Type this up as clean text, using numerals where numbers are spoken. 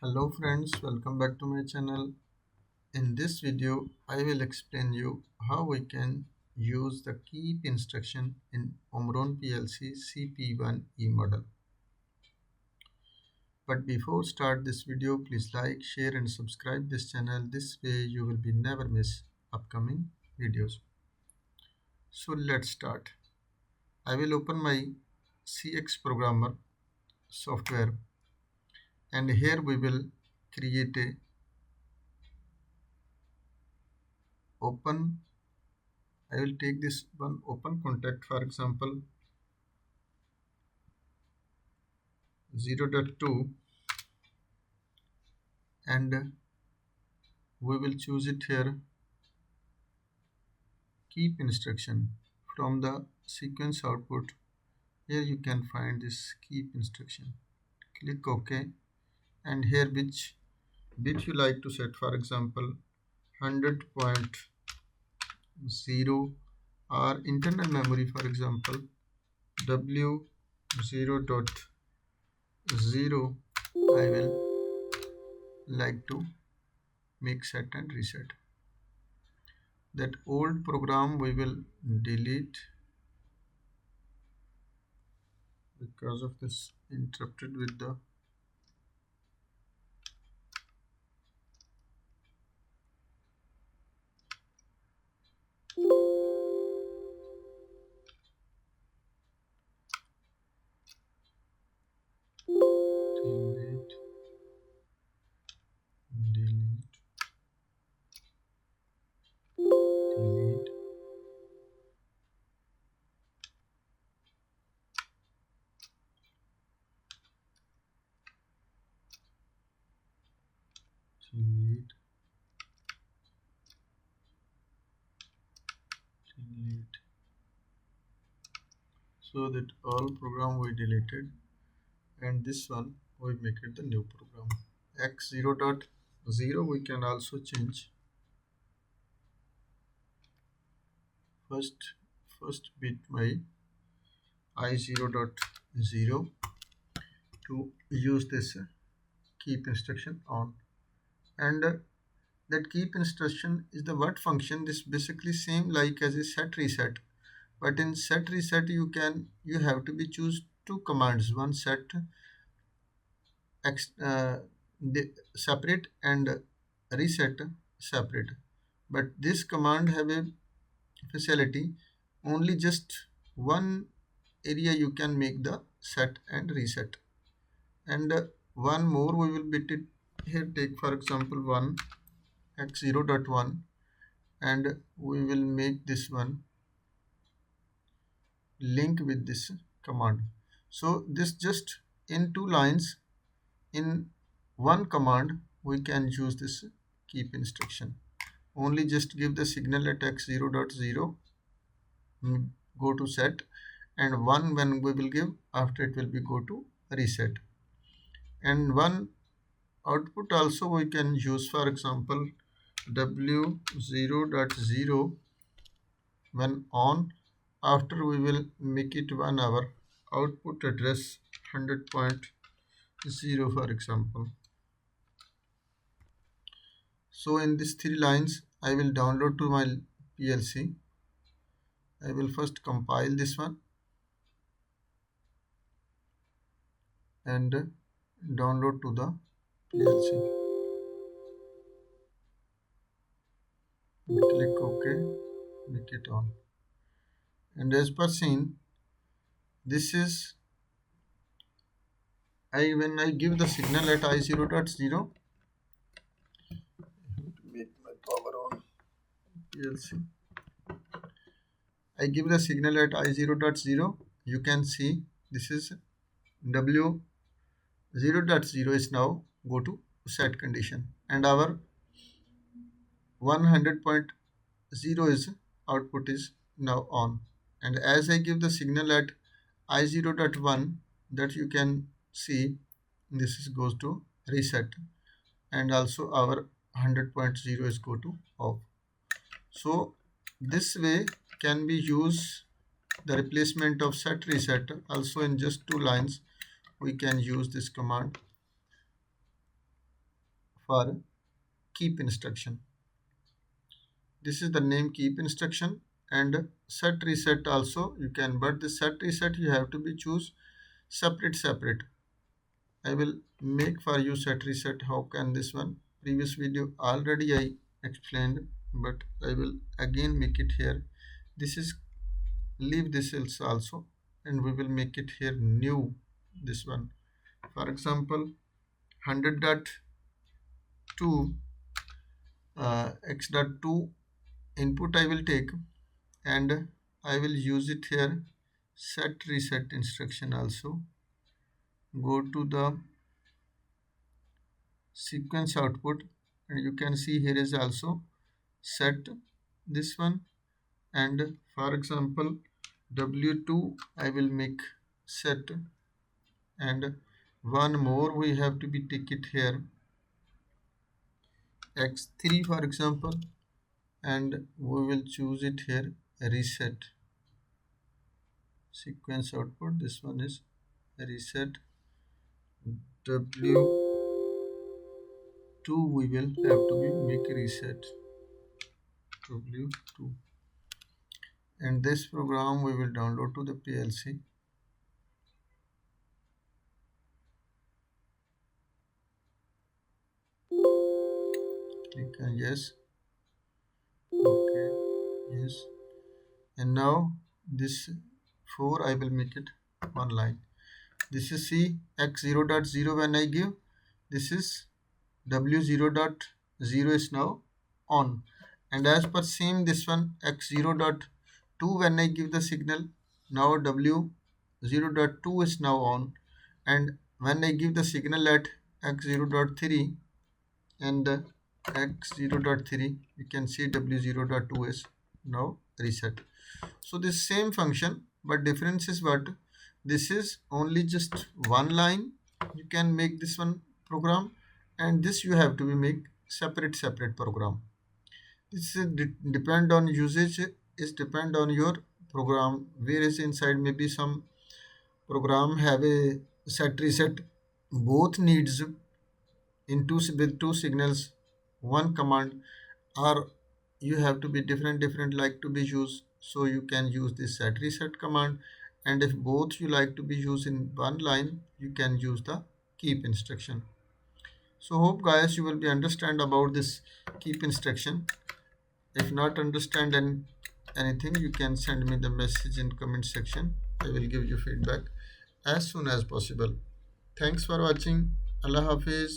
Hello friends, welcome back to my channel. In this video, I will explain you how we can use the keep instruction in OMRON PLC CP1E model. But before start this video, please like, share and subscribe this channel. This way you will be never miss upcoming videos. So let's start. I will open my CX programmer software and here we will create a open. I will take this one open contact, for example 0.2, and we will choose it here keep instruction from the sequence output. Here you can find this keep instruction. Click OK, and here which bit you like to set, for example 100.0 or internal memory, for example W0.0. I will like to make set and reset. That old program we will delete because of this interrupted with the delete, delete, delete, delete, delete, so that all program we deleted and this one we make it the new program. X0.0 we can also change first bit by I0.0 to use this keep instruction on, and that keep instruction is the what function. This basically same like as a set reset, but in set reset you have to be choose two commands, one set X, separate and reset separate, but this command have a facility only just one area you can make the set and reset. And one more we will bit it here, take for example 1 x0.1, and we will make this one link with this command. So this just in two lines in one command we can use this keep instruction. Only just give the signal at x0.0, go to set, and 1 when we will give, after it will be go to reset. And one output also we can use, for example W0.0 when on, after we will make it 1 hour output address 100.0, for example. So in these three lines I will download to my PLC. I will first compile this one and download to the PLC. Click OK, make it on, and as per seen, this is when I give the signal at I0.0, make my power on PLC. I give the signal at I0.0. You can see this is W0.0 is now go to set condition, and our 100.0 is output is now on. And as I give the signal at I0.1, that you can see this is goes to reset, and also our 100.0 is go to off. So this way can be used the replacement of set reset. Also in just two lines we can use this command for keep instruction. This is the name keep instruction, and set reset also you can, but the set reset you have to be choose separate. I will make for you set reset. How can this one? Previous video already I explained, but I will again make it here. This is leave this else also, and we will make it here new. This one, for example, 100.2 x.2 input I will take, and I will use it here. Set reset instruction also. Go to the sequence output, and you can see here is also set this one, and for example w2 I will make set, and one more we have to be take it here x3 for example, and we will choose it here reset sequence output. This one is reset w2, we will have to be make reset w2, and this program we will download to the PLC. Click on yes, okay, yes, and now this 4 I will make it one line. This is C x0.0 when I give, this is w0.0 is now on, and as per same this one x0.2 when I give the signal, now w0.2 is now on, and when I give the signal at x0.3 and x0.3, you can see w0.2 is now reset. So this same function, but difference is what, this is only just one line you can make this one program, and this you have to be make separate program. This is depend on usage, is depend on your program, whereas inside maybe some program have a set reset both needs in with two signals, one command, or you have to be different like to be used, so you can use this set reset command. And if both you like to be used in one line, you can use the keep instruction. So hope guys you will be understand about this keep instruction. If not understand anything, you can send me the message in comment section. I will give you feedback as soon as possible. Thanks for watching. Allah Hafiz.